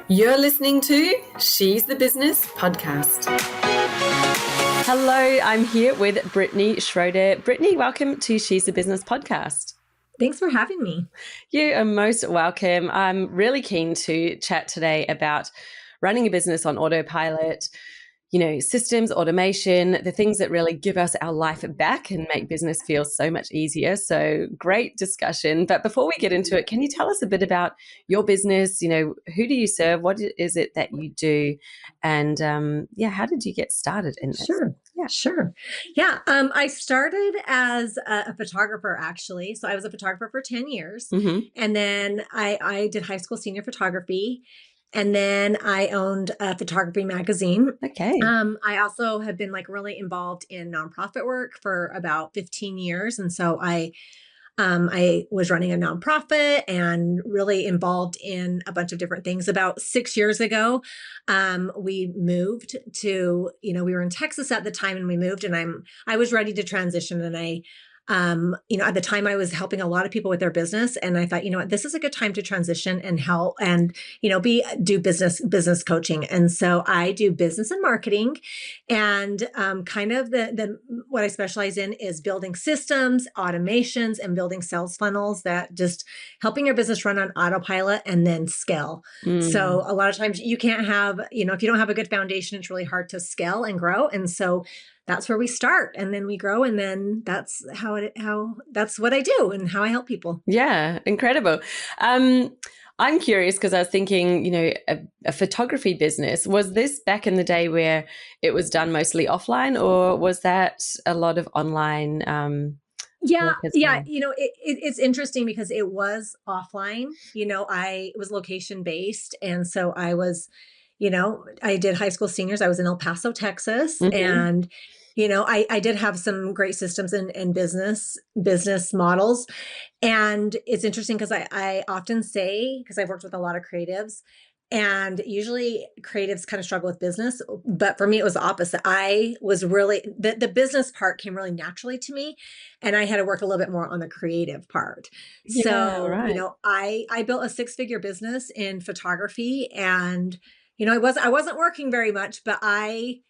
You're listening to She's the Business podcast. Hello, I'm here with Brittni Schroeder. Brittni, welcome to She's the Business podcast. Thanks for having me. You are most welcome. I'm really keen to chat today about running a business on autopilot, systems, automation, the things that really give us our life back and make business feel so much easier. So great discussion. But before we get into it, can you tell us a bit about your business? Who do you serve? What is it that you do? And how did you get started in this? Sure. Yeah. I started as a photographer, actually. So I was a photographer for 10 years. Mm-hmm. And then I did high school senior photography. And then I owned a photography magazine. Okay. I also have been really involved in nonprofit work for about 15 years. And so I was running a nonprofit and really involved in a bunch of different things. About 6 years ago, we moved to, we were in Texas at the time and we moved, and I was ready to transition. And at the time I was helping a lot of people with their business. And I thought, this is a good time to transition and help and, do business coaching. And so I do business and marketing, and kind of what I specialize in is building systems, automations, and building sales funnels that just helping your business run on autopilot and then scale. So a lot of times you can't have, if you don't have a good foundation, it's really hard to scale and grow. And so that's where we start, and then we grow, and then that's that's what I do and how I help people. Yeah, incredible. I'm curious because I was thinking, a photography business, was this back in the day where it was done mostly offline, or was that a lot of online? It's interesting because it was offline. It was location based, and so I was. I did high school seniors. I was in El Paso, Texas. Mm-hmm. And, I did have some great systems and business models. And it's interesting because I often say, because I've worked with a lot of creatives, and usually creatives kind of struggle with business. But for me, it was the opposite. I was really, the business part came really naturally to me. And I had to work a little bit more on the creative part. Right. I built a 6-figure business in photography, and I wasn't working very much, but I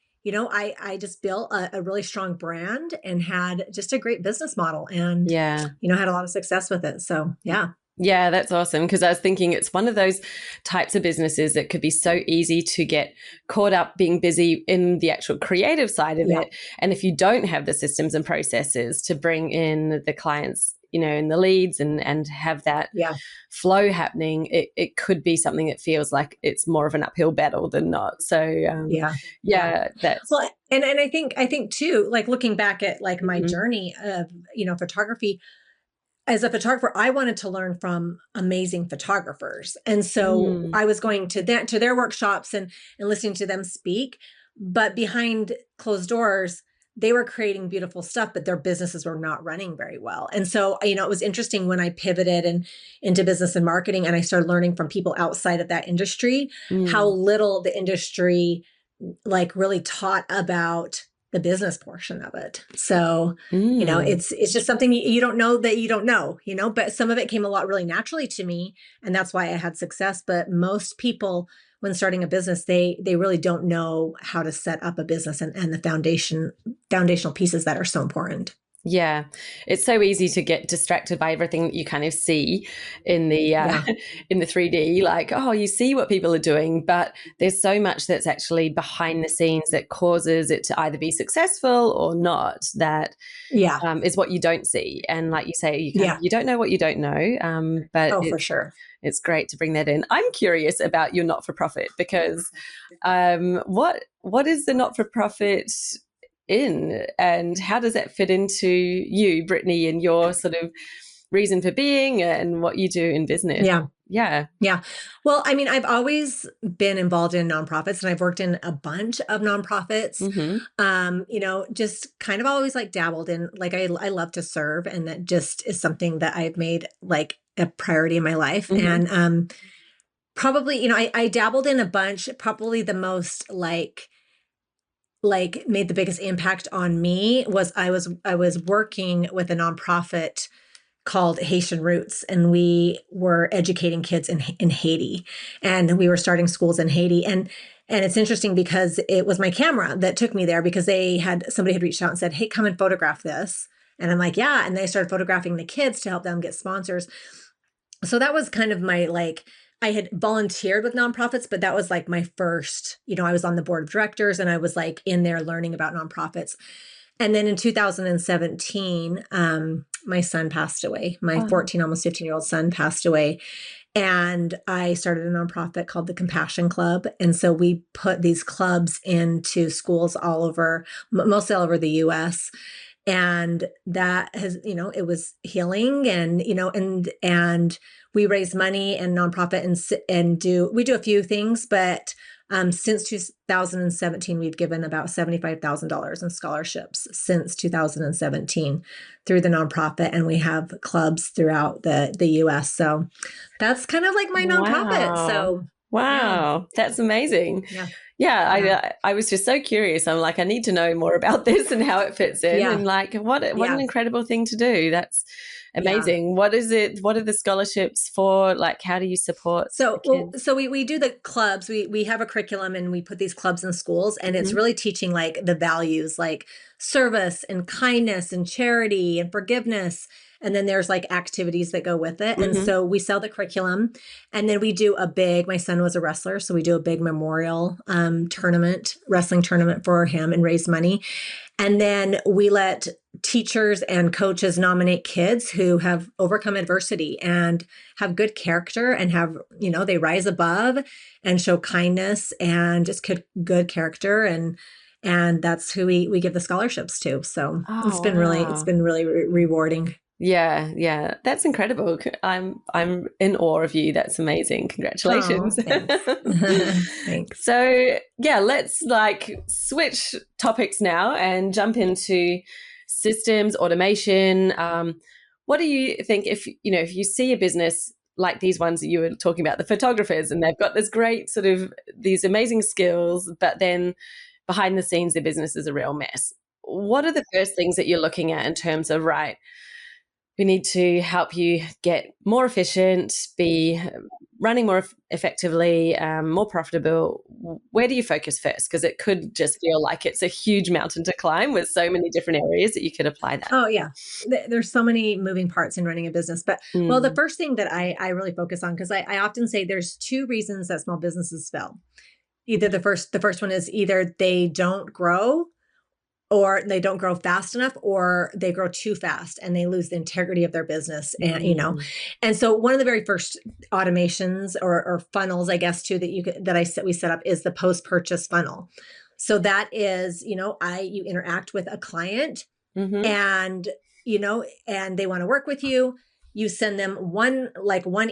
just built a really strong brand and had just a great business model, and, had a lot of success with it. So, yeah. Yeah, that's awesome. Because I was thinking it's one of those types of businesses that could be so easy to get caught up being busy in the actual creative side of it. And if you don't have the systems and processes to bring in the clients, and the leads and have that flow happening, it could be something that feels like it's more of an uphill battle than not. So that's well, and I think too, looking back at my journey of photography. As a photographer, I wanted to learn from amazing photographers, and so I was going to their workshops and listening to them speak. But behind closed doors, they were creating beautiful stuff, but their businesses were not running very well. And so, it was interesting when I pivoted into business and marketing, and I started learning from people outside of that industry, how little the industry really taught about the business portion of it. So, it's just something you don't know that you don't know, but some of it came a lot really naturally to me, and that's why I had success. But most people, when starting a business, they really don't know how to set up a business and the foundational pieces that are so important. Yeah, it's so easy to get distracted by everything that you kind of see in the in the 3D. You see what people are doing, but there's so much that's actually behind the scenes that causes it to either be successful or not. That is what you don't see. And like you say, you don't know what you don't know. But for sure, it's great to bring that in. I'm curious about your not-for-profit because what is the not-for-profit in, and how does that fit into you, Brittni, and your sort of reason for being and what you do in business? Yeah. Well, I've always been involved in nonprofits, and I've worked in a bunch of nonprofits. Just kind of always dabbled in, I love to serve, and that just is something that I've made a priority in my life. And probably, I dabbled in a bunch. Probably the most made the biggest impact on me was I was working with a nonprofit called Haitian Roots, and we were educating kids in Haiti, and we were starting schools in Haiti. And it's interesting because it was my camera that took me there, because somebody had reached out and said, hey, come and photograph this. And I'm like, yeah. And they started photographing the kids to help them get sponsors. So that was kind of my, like, I had volunteered with nonprofits, but that was like my first, I was on the board of directors, and I was like in there learning about nonprofits. And then in 2017, my son passed away. My 14, almost 15-year-old son passed away. And I started a nonprofit called the Compassion Club. And so we put these clubs into schools all over, mostly all over the US. And that has, it was healing, and, and we raise money and nonprofit we do a few things, but since 2017, we've given about $75,000 in scholarships since 2017 through the nonprofit, and we have clubs throughout the US. So that's kind of like my nonprofit. So wow, that's amazing. Yeah. I was just so curious. I'm like, I need to know more about this and how it fits in, and like, what an incredible thing to do. That's amazing. What is it? What are the scholarships for? Like, how do you support? So we do the clubs. We have a curriculum, and we put these clubs in schools, and it's really teaching like the values, like service and kindness and charity and forgiveness. And then there's like activities that go with it. And so we sell the curriculum, and then we do my son was a wrestler, so we do a big memorial wrestling tournament for him, and raise money. And then we let teachers and coaches nominate kids who have overcome adversity and have good character, and have, they rise above and show kindness and just good character. And that's who we give the scholarships to. So it's been really rewarding. Yeah. That's incredible. I'm in awe of you. That's amazing. Congratulations. Thanks. So let's like switch topics now and jump into systems, automation. What do you think if you see a business like these ones that you were talking about, the photographers, and they've got this great sort of these amazing skills, but then behind the scenes, their business is a real mess. What are the first things that you're looking at in terms of, right, we need to help you get more efficient, be running more effectively, more profitable? Where do you focus first? Because it could just feel like it's a huge mountain to climb with so many different areas that you could apply that. Oh, yeah. There's so many moving parts in running a business. But, well, the first thing that I really focus on, because I often say there's two reasons that small businesses fail. Either the first one is either they don't grow, or they don't grow fast enough, or they grow too fast and they lose the integrity of their business. And, and so one of the very first automations or funnels, I guess, too, that we set up is the post-purchase funnel. So that is, you interact with a client and, and they want to work with you. You send them one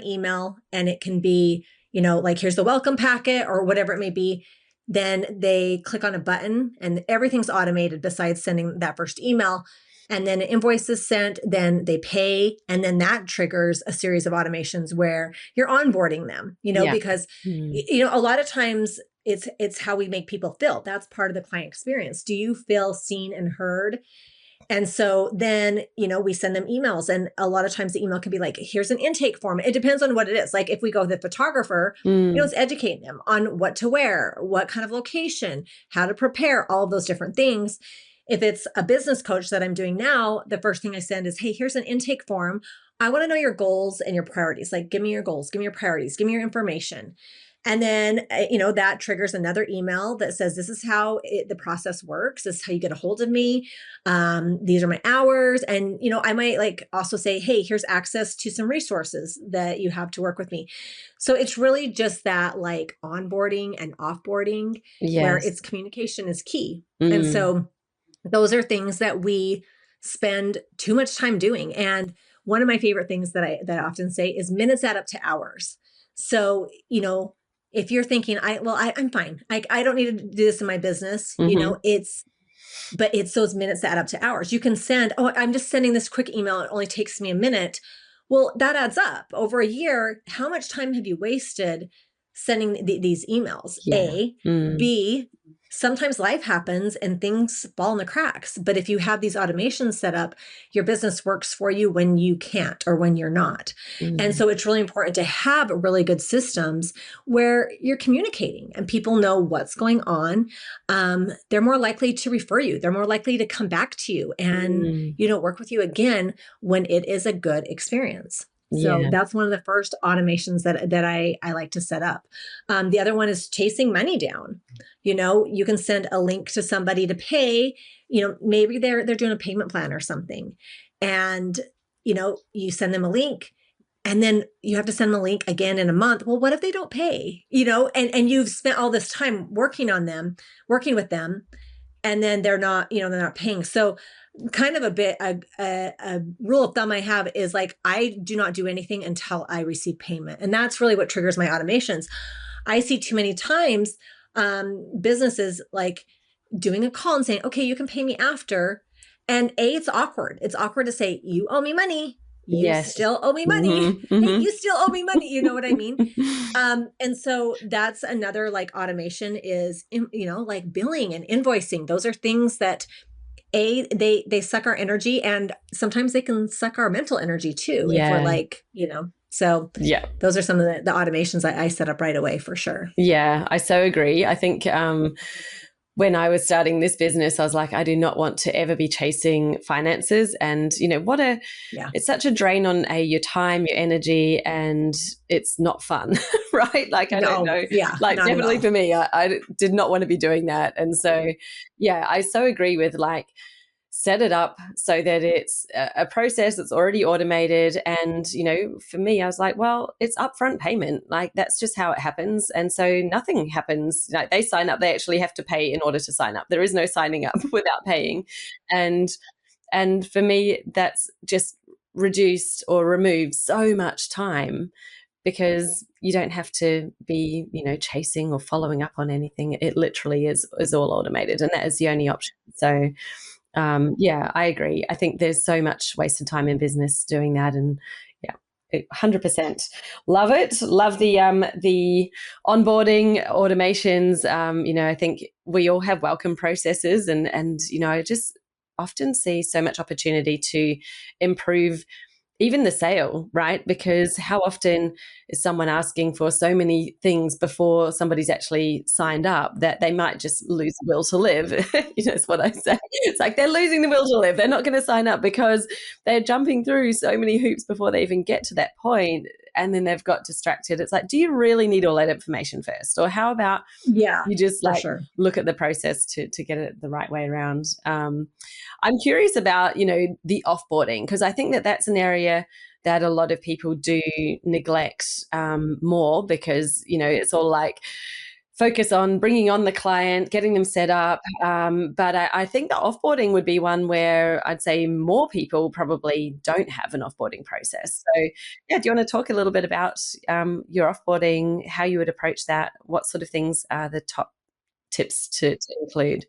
email, and it can be, like, here's the welcome packet or whatever it may be. Then they click on a button, and everything's automated besides sending that first email. And then an invoice is sent, then they pay. And then that triggers a series of automations where you're onboarding them, because, a lot of times it's how we make people feel. That's part of the client experience. Do you feel seen and heard? And so then, we send them emails, and a lot of times the email can be like, here's an intake form. It depends on what it is. Like if we go with the photographer, it's educating them on what to wear, what kind of location, how to prepare, all of those different things. If it's a business coach that I'm doing now, the first thing I send is, hey, here's an intake form. I want to know your goals and your priorities. Like, give me your goals, give me your priorities, give me your information. And then, that triggers another email that says, this is how the process works. This is how you get a hold of me. These are my hours. And, I might also say, hey, here's access to some resources that you have to work with me. So it's really just that like onboarding and offboarding where its communication is key. And so those are things that we spend too much time doing. And one of my favorite things that I often say is minutes add up to hours. So, if you're thinking, I'm fine. I don't need to do this in my business. But it's those minutes that add up to hours. You can send, I'm just sending this quick email. It only takes me a minute. Well, that adds up over a year. How much time have you wasted sending these emails? A, B, sometimes life happens and things fall in the cracks. But if you have these automations set up, your business works for you when you can't or when you're not. And so it's really important to have really good systems where you're communicating and people know what's going on. They're more likely to refer you. They're more likely to come back to you and, work with you again when it is a good experience. So that's one of the first automations that I like to set up. The other one is chasing money down. You can send a link to somebody to pay, maybe they're doing a payment plan or something. And, you send them a link and then you have to send them a link again in a month. Well, what if they don't pay, and you've spent all this time working with them, and then they're not paying. So kind of a rule of thumb I have is like, I do not do anything until I receive payment. And that's really what triggers my automations. I see too many times businesses like doing a call and saying, okay, you can pay me after. And it's awkward. It's awkward to say, you owe me money. You still owe me money. Hey, you still owe me money. You know what I mean? And so that's another like automation is, like billing and invoicing. Those are things that they suck our energy, and sometimes they can suck our mental energy too. If we're like, so those are some of the automations I set up right away for sure. Yeah, I so agree. I think when I was starting this business, I was like, I do not want to ever be chasing finances. And, it's such a drain on your time, your energy, and it's not fun, right? Like, I don't know. Yeah, like definitely for me, I did not want to be doing that. And so, I so agree with like, set it up so that it's a process that's already automated. And, for me, I was like, well, it's upfront payment. Like that's just how it happens. And so nothing happens. Like they sign up, they actually have to pay in order to sign up. There is no signing up without paying. And for me, that's just reduced or removed so much time because you don't have to be, chasing or following up on anything. It literally is all automated, and that is the only option. So I agree. I think there's so much wasted time in business doing that, and 100% love it. Love the onboarding automations. I think we all have welcome processes, and I just often see so much opportunity to improve even the sale, right? Because how often is someone asking for so many things before somebody's actually signed up that they might just lose the will to live? That's what I say. It's like they're losing the will to live. They're not going to sign up because they're jumping through so many hoops before they even get to that point. And then they've got distracted. It's like, do you really need all that information first? Or how about you just look at the process to get it the right way around? I'm curious about, the offboarding, because I think that that's an area that a lot of people do neglect more because, it's all like focus on bringing on the client, getting them set up. But I think the offboarding would be one where I'd say more people probably don't have an offboarding process. So, do you want to talk a little bit about your offboarding, how you would approach that? What sort of things are the top tips to include?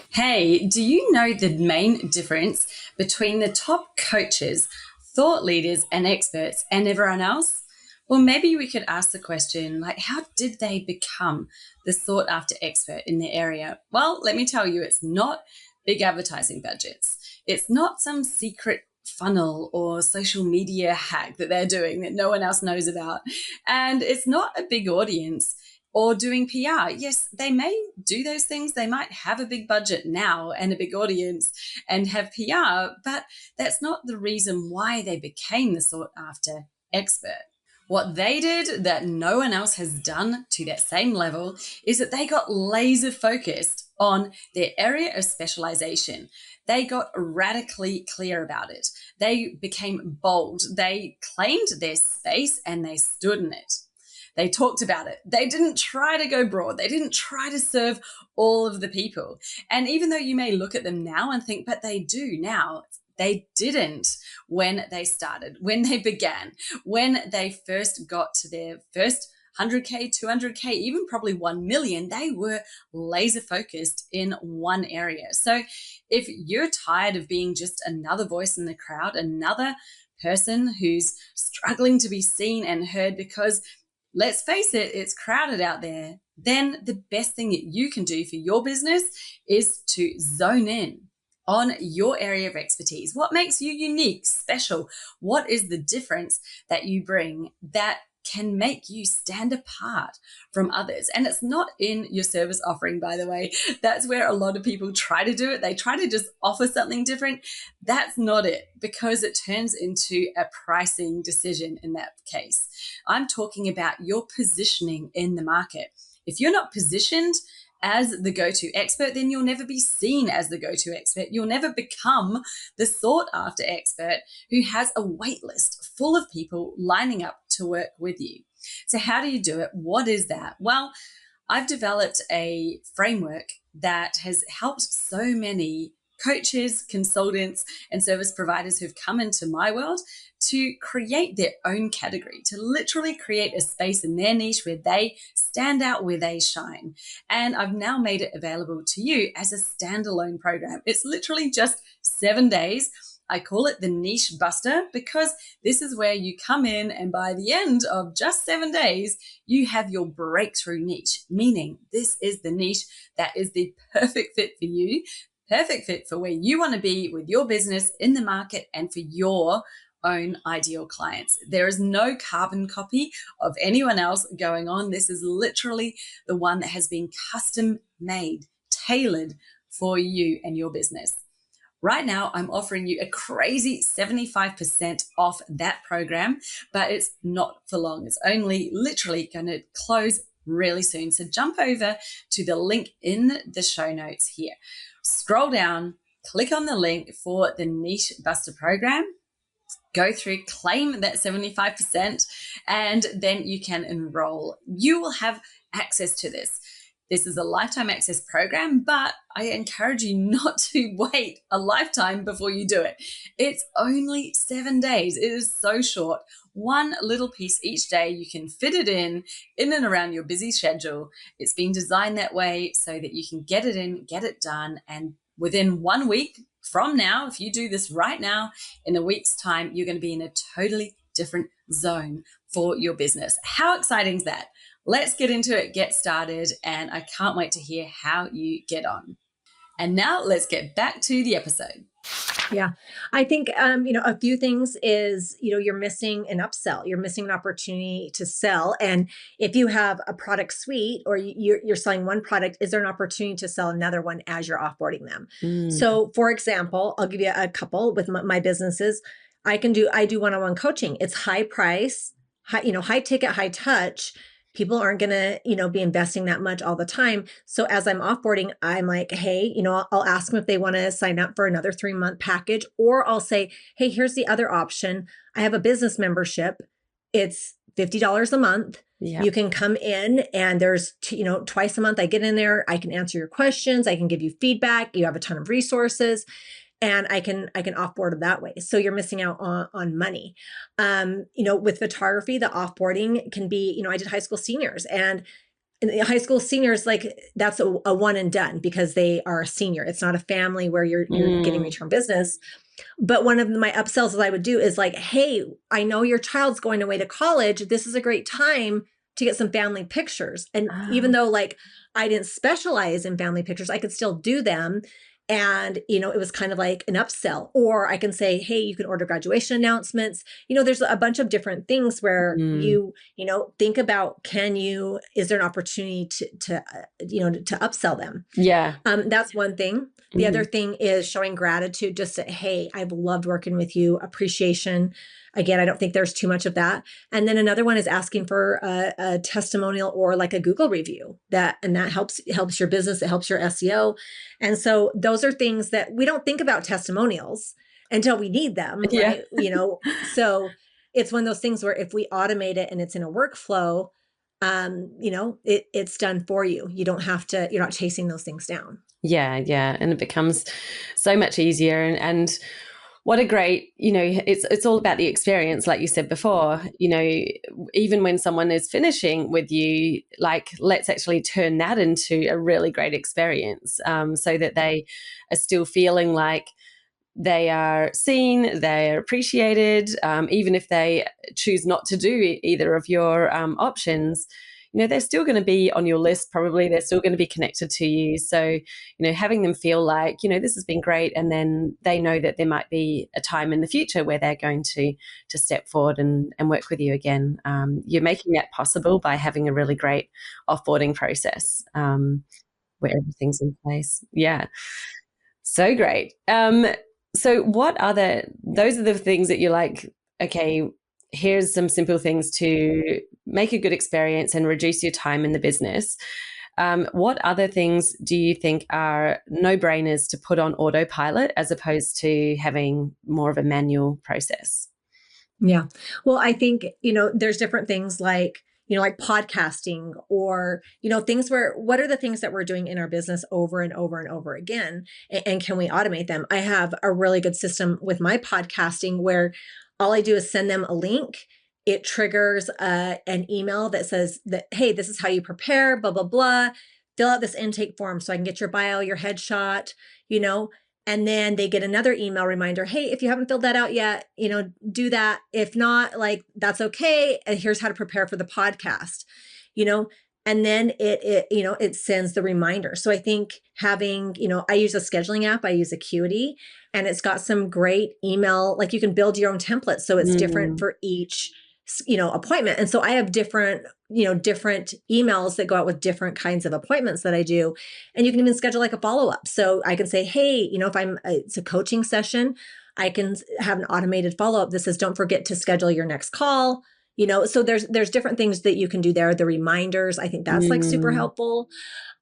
Hey, do you know the main difference between the top coaches, thought leaders, and experts and everyone else? Well, maybe we could ask the question, like, how did they become the sought after expert in their area? Well, let me tell you, it's not big advertising budgets. It's not some secret funnel or social media hack that they're doing that no one else knows about. And it's not a big audience or doing PR. Yes, they may do those things. They might have a big budget now and a big audience and have PR, but that's not the reason why they became the sought after expert. What they did that no one else has done to that same level is that they got laser focused on their area of specialization. They got radically clear about it. They became bold. They claimed their space and they stood in it. They talked about it. They didn't try to go broad. They didn't try to serve all of the people. And even though you may look at them now and think, but they do now, they didn't when they started, when they began, when they first got to their first 100K, 200K, even probably 1 million, they were laser focused in one area. So if you're tired of being just another voice in the crowd, another person who's struggling to be seen and heard because let's face it, it's crowded out there. then the best thing that you can do for your business is to zone in on your area of expertise. What makes you unique, special? What is the difference that you bring that can make you stand apart from others? And it's not in your service offering, by the way. That's where a lot of people try to do it. They try to just offer something different. That's not it, because it turns into a pricing decision in that case. I'm talking about your positioning in the market. If you're not positioned as the go-to expert, then you'll never be seen as the go-to expert. You'll never become the sought-after expert who has a wait list full of people lining up to work with you. So how do you do it? What is that? Well, I've developed a framework that has helped so many coaches, consultants, and service providers who've come into my world to create their own category, to literally create a space in their niche where they stand out, where they shine. And I've now made it available to you as a standalone program. It's literally just 7 days. I call it the Niche Buster because this is where you come in and by the end of just 7 days, you have your breakthrough niche, meaning this is the niche that is the perfect fit for you, perfect fit for where you want to be with your business in the market and for your own ideal clients. There is no carbon copy of anyone else going on. This is literally the one that has been custom made, tailored for you and your business. Right now, I'm offering you a crazy 75% off that program, but it's not for long. It's only literally going to close really soon. So jump over to the link in the show notes here. Scroll down, click on the link for the Niche Buster program. Go through, claim that 75%, and then you can enroll. You will have access to this. This is a lifetime access program, but I encourage you not to wait a lifetime before you do it. It's only 7 days. It is so short. One little piece each day. You can fit it in and around your busy schedule. It's been designed that way so that you can get it in, get it done, and within 1 week, from now, if you do this right now, in a week's time, you're going to be in a totally different zone for your business. How exciting is that? Let's get into it, get started, and I can't wait to hear how you get on. And now let's get back to the episode. Yeah. I think, a few things is, you're missing an upsell. You're missing an opportunity to sell. And if you have a product suite or you're selling one product, is there an opportunity to sell another one as you're offboarding them? So for example, I'll give you a couple with my businesses. I do one-on-one coaching. It's high price, high ticket, high touch. People aren't going to, be investing that much all the time. So as I'm offboarding, I'm like, hey, I'll ask them if they want to sign up for another 3-month package, or I'll say, hey, here's the other option. I have a business membership. It's $50 a month. Yeah. You can come in and there's, twice a month I get in there. I can answer your questions. I can give you feedback. You have a ton of resources. And I can offboard them that way. So you're missing out on money. With photography, the offboarding can be, I did high school seniors, and in the high school seniors, like that's a one and done because they are a senior. It's not a family where you're getting return business. But one of my upsells that I would do is like, hey, I know your child's going away to college. This is a great time to get some family pictures. And even though like I didn't specialize in family pictures, I could still do them. And, it was kind of like an upsell. Or I can say, hey, you can order graduation announcements. There's a bunch of different things where you think about, is there an opportunity to upsell them? Yeah. That's one thing. The other thing is showing gratitude, just that, hey, I've loved working with you, appreciation. Again, I don't think there's too much of that. And then another one is asking for a testimonial or like a Google review that helps your business. It helps your SEO. And so those are things that we don't think about testimonials until we need them. Yeah. Right? So it's one of those things where if we automate it and it's in a workflow, it's done for you. You don't have to, you're not chasing those things down. Yeah. Yeah. And it becomes so much easier and what a great, it's all about the experience, like you said before, even when someone is finishing with you, like, let's actually turn that into a really great experience so that they are still feeling like they are seen, they're appreciated, even if they choose not to do either of your options. they're still going to be on your list. Probably they're still going to be connected to you. So, having them feel like, this has been great. And then they know that there might be a time in the future where they're going to step forward and work with you again. You're making that possible by having a really great offboarding process where everything's in place. Yeah. So great. So those are the things that you're like, okay, here's some simple things to make a good experience and reduce your time in the business. What other things do you think are no-brainers to put on autopilot as opposed to having more of a manual process? Yeah. Well, I think, there's different things like podcasting or, things what are the things that we're doing in our business over and over and over again? And can we automate them? I have a really good system with my podcasting where all I do is send them a link. It triggers an email that says that, hey, this is how you prepare, blah, blah, blah. Fill out this intake form so I can get your bio, your headshot, and then they get another email reminder. Hey, if you haven't filled that out yet, do that. If not, that's okay. And here's how to prepare for the podcast, and then it sends the reminder. So I think having, I use a scheduling app, I use Acuity, and it's got some great email, you can build your own template. So it's different for each, appointment. And so I have different emails that go out with different kinds of appointments that I do. And you can even schedule a follow-up. So I can say, hey, if it's a coaching session, I can have an automated follow-up that says, don't forget to schedule your next call. So there's different things that you can do there. The reminders, I think that's super helpful.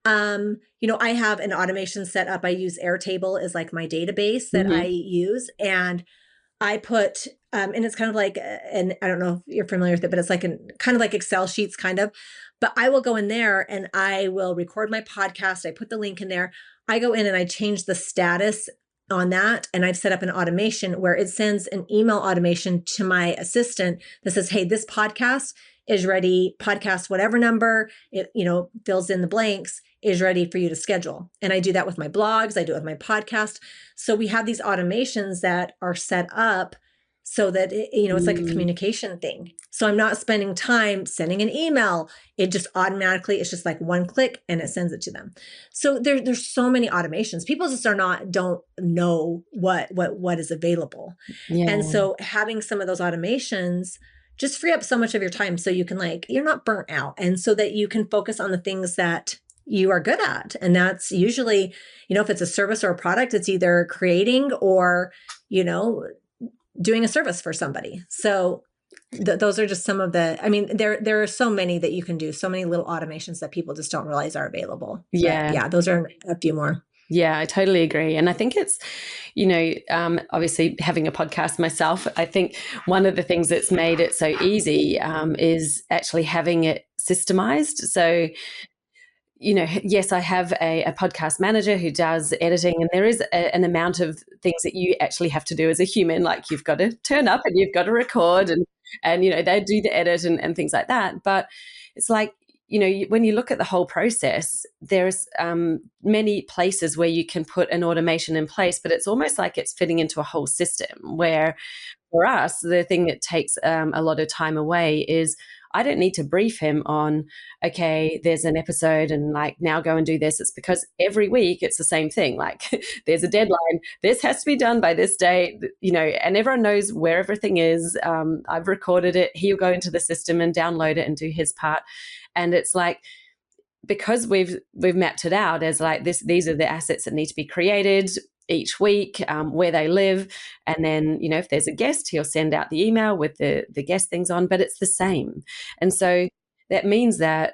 I have an automation set up. I use Airtable as my database that I use, and I put, and it's kind of and I don't know if you're familiar with it, but it's kind of like Excel sheets but I will go in there and I will record my podcast. I put the link in there. I go in and I change the status on that. And I've set up an automation where it sends an email automation to my assistant that says, hey, this podcast is ready. Podcast, whatever number, it, fills in the blanks, is ready for you to schedule. And I do that with my blogs. I do it with my podcast. So we have these automations that are set up so that, it's like a communication thing. So I'm not spending time sending an email. It just automatically, it's just one click and it sends it to them. So there's so many automations. People just don't know what is available. Yeah. And so having some of those automations just free up so much of your time. So you can you're not burnt out. And so that you can focus on the things that you are good at. And that's usually, if it's a service or a product, it's either creating or, doing a service for somebody. So those are just some of there are so many that you can do, so many little automations that people just don't realize are available. Yeah. But yeah, those are a few more. Yeah, I totally agree. And I think it's, obviously having a podcast myself, I think one of the things that's made it so easy is actually having it systemized. So, yes, I have a podcast manager who does editing, and there is an amount of things that you actually have to do as a human, you've got to turn up and you've got to record and they do the edit and things like that. But it's when you look at the whole process, there's many places where you can put an automation in place, but it's almost like it's fitting into a whole system where for us, the thing that takes a lot of time away is I don't need to brief him on, okay, there's an episode and now go and do this. It's because every week it's the same thing. There's a deadline. This has to be done by this day, and everyone knows where everything is. I've recorded it. He'll go into the system and download it and do his part. And it's because we've mapped it out as these are the assets that need to be created each week, where they live. And then, if there's a guest, he'll send out the email with the guest things on, but it's the same. And so that means that,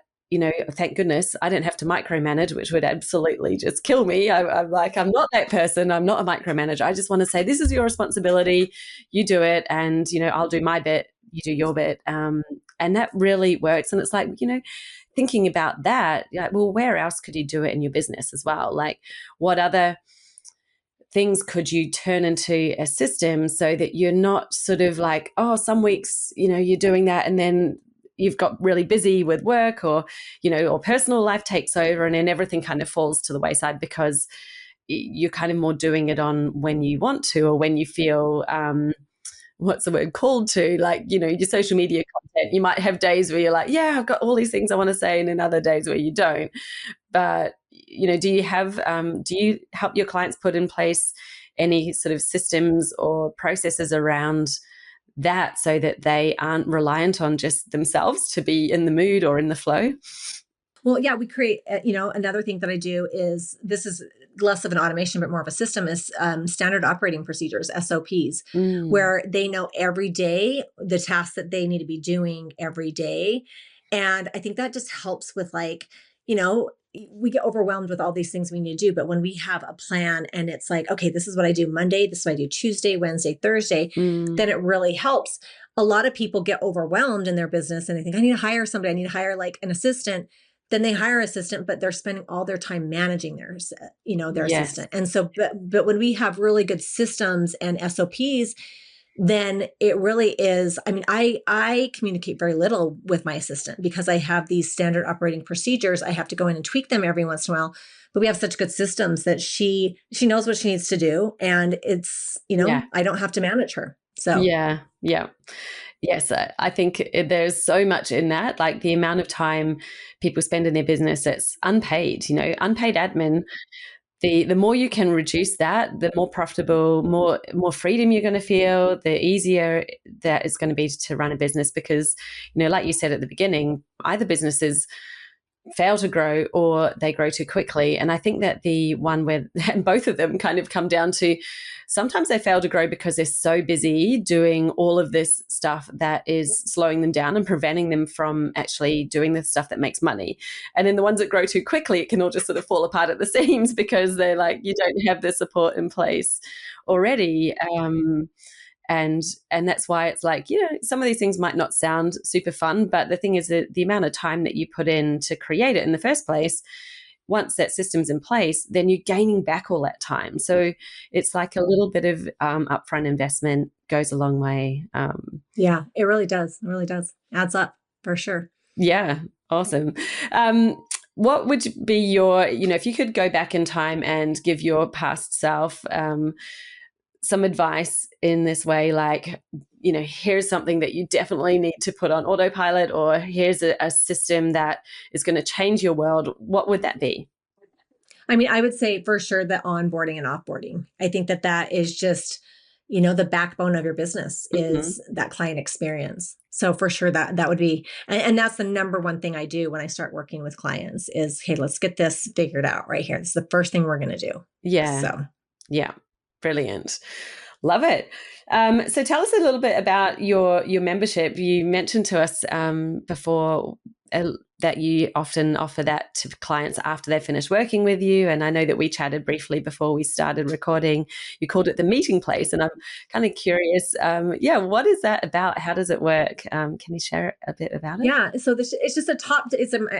thank goodness I don't have to micromanage, which would absolutely just kill me. I'm not that person. I'm not a micromanager. I just want to say, this is your responsibility. You do it. And, I'll do my bit. You do your bit. And that really works. And it's thinking about that, well, where else could you do it in your business as well? What other things could you turn into a system so that you're not sort of some weeks, you're doing that and then you've got really busy with work or personal life takes over and then everything kind of falls to the wayside because you're kind of more doing it on when you want to or when you feel what's the word, called to, like, your social media content. You might have days where you're like, yeah, I've got all these things I want to say, and then other days where you don't. But, do you help your clients put in place any sort of systems or processes around that so that they aren't reliant on just themselves to be in the mood or in the flow? Well, yeah, we create, another thing that I do is, this is less of an automation, but more of a system, is standard operating procedures, SOPs, where they know every day the tasks that they need to be doing every day. And I think that just helps with, like, we get overwhelmed with all these things we need to do. But when we have a plan and it's like, okay, this is what I do Monday, this is what I do Tuesday, Wednesday, Thursday, then it really helps. A lot of people get overwhelmed in their business and they think, I need to hire somebody, I need to hire like an assistant. Then they hire an assistant, but they're spending all their time managing their assistant. And so, but when we have really good systems and SOPs, then it really is, I communicate very little with my assistant because I have these standard operating procedures. I have to go in and tweak them every once in a while, but we have such good systems that she knows what she needs to do. And it's, I don't have to manage her. So yeah. Yes, I think there's so much in that, like the amount of time people spend in their business that's unpaid, unpaid admin. The more you can reduce that, the more profitable, more freedom you're going to feel, the easier that is going to be to run a business because, like you said at the beginning, either businesses fail to grow or they grow too quickly. And I think that the one where and both of them kind of come down to sometimes they fail to grow because they're so busy doing all of this stuff that is slowing them down and preventing them from actually doing the stuff that makes money. And then the ones that grow too quickly, it can all just sort of fall apart at the seams because they're like, you don't have the support in place already. And that's why it's like, some of these things might not sound super fun, but the thing is that the amount of time that you put in to create it in the first place, once that system's in place, then you're gaining back all that time. So it's like a little bit of upfront investment goes a long way. Yeah, it really does. It really does. Adds up for sure. Yeah. Awesome. What would be your, if you could go back in time and give your past self some advice in this way, like, here's something that you definitely need to put on autopilot, or here's a system that is going to change your world, what would that be? I would say for sure that onboarding and offboarding. I think that is just, the backbone of your business is that client experience. So for sure that would be, and that's the number one thing I do when I start working with clients is, hey, let's get this figured out right here. This is the first thing we're going to do. Yeah. So yeah. Brilliant. Love it. So tell us a little bit about your membership. You mentioned to us before that you often offer that to clients after they finish working with you. And I know that we chatted briefly before we started recording. You called it the meeting place. And I'm kind of curious, what is that about? How does it work? Can you share a bit about it? Yeah. So it's just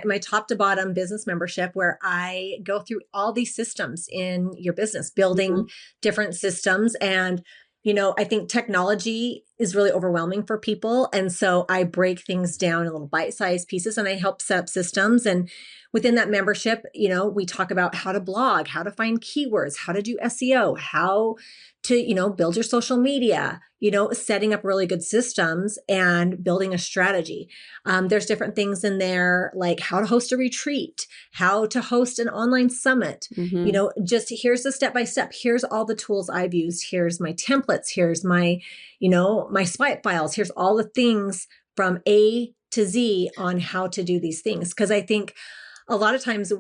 my top to bottom business membership where I go through all these systems in your business, building different systems. And I think technology is really overwhelming for people. And so I break things down in little bite-sized pieces and I help set up systems. And within that membership, we talk about how to blog, how to find keywords, how to do SEO, how to, build your social media, setting up really good systems and building a strategy. There's different things in there, like how to host a retreat, how to host an online summit, just here's the step-by-step. Here's all the tools I've used. Here's my templates. Here's my, my swipe files. Here's all the things from A to Z on how to do these things. Cause I think a lot of times,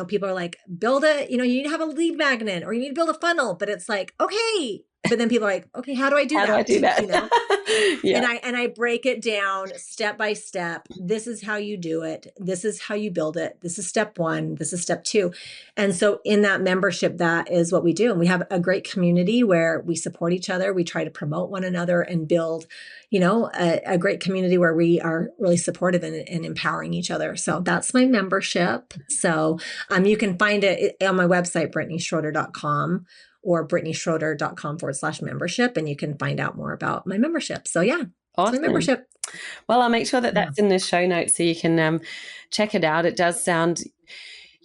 people are like, build it, you need to have a lead magnet or you need to build a funnel, but it's like, okay. But then people are like, okay, how do I do that? How do I do that? Yeah. And I break it down step by step. This is how you do it. This is how you build it. This is step 1. This is step 2. And so in that membership, that is what we do. And we have a great community where we support each other. We try to promote one another and build, a great community where we are really supportive and empowering each other. So that's my membership. So you can find it on my website, brittnischroeder.com. or brittnischroeder.com/membership. And you can find out more about my membership. So yeah, awesome. It's my membership. Well, I'll make sure that that's in the show notes so you can check it out. It does sound,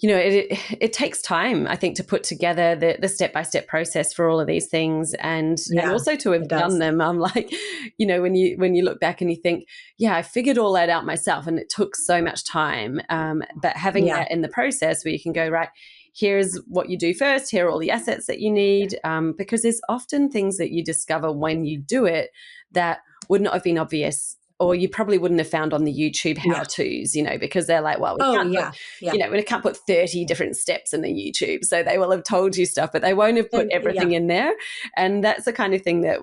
it takes time, I think, to put together the step-by-step process for all of these things, and also to have done them. I'm like, when you look back and you think, I figured all that out myself, and it took so much time. But having that in the process where you can go, right, here's what you do first, here are all the assets that you need, because there's often things that you discover when you do it that would not have been obvious, or you probably wouldn't have found on the YouTube how-tos, because they're like, well, we can't put 30 different steps in the YouTube. So they will have told you stuff, but they won't have put everything in there. And that's the kind of thing that,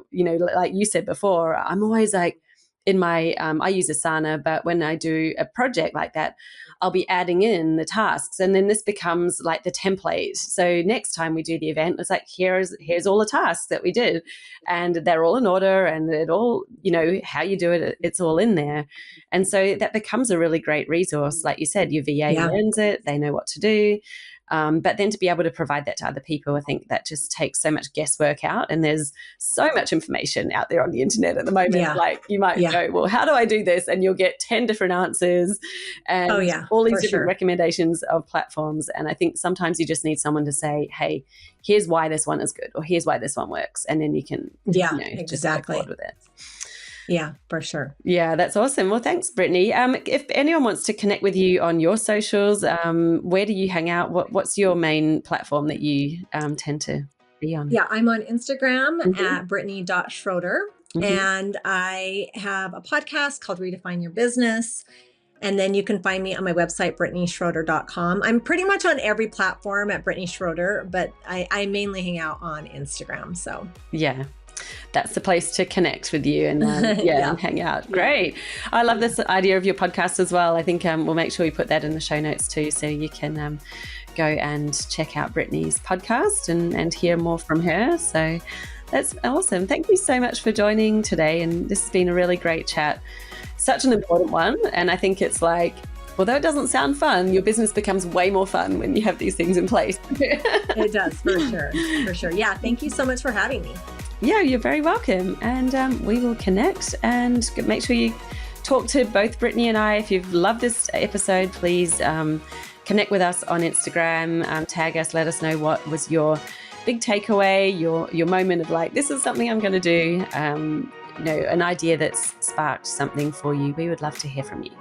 like you said before, I'm always like, in my, I use Asana, but when I do a project like that, I'll be adding in the tasks, and then this becomes like the template. So next time we do the event, it's like, here's all the tasks that we did, and they're all in order, and it all, how you do it, it's all in there. And so that becomes a really great resource. Like you said, your VA learns it, they know what to do. But then to be able to provide that to other people, I think that just takes so much guesswork out. And there's so much information out there on the internet at the moment. Like you might go, well, how do I do this? And you'll get 10 different answers and all these different recommendations of platforms. And I think sometimes you just need someone to say, hey, here's why this one is good, or here's why this one works. And then you can just go forward with it. Yeah, for sure. Yeah, that's awesome. Well, thanks, Brittni. If anyone wants to connect with you on your socials, where do you hang out? What's your main platform that you tend to be on? Yeah, I'm on Instagram at Brittni.Schroeder. And I have a podcast called Redefine Your Business. And then you can find me on my website, BrittniSchroeder.com. I'm pretty much on every platform at Brittni Schroeder, but I mainly hang out on Instagram. So yeah. That's the place to connect with you and and hang out. Great. I love this idea of your podcast as well. I think we'll make sure we put that in the show notes too, so you can go and check out Brittni's podcast and hear more from her. So that's awesome. Thank you so much for joining today. And this has been a really great chat. Such an important one. And I think it's like, although it doesn't sound fun, your business becomes way more fun when you have these things in place. It does, for sure. For sure. Yeah. Thank you so much for having me. Yeah, you're very welcome. And we will connect, and make sure you talk to both Brittni and I. If you've loved this episode, please connect with us on Instagram, tag us, let us know what was your big takeaway, your moment of like, this is something I'm going to do, an idea that's sparked something for you. We would love to hear from you.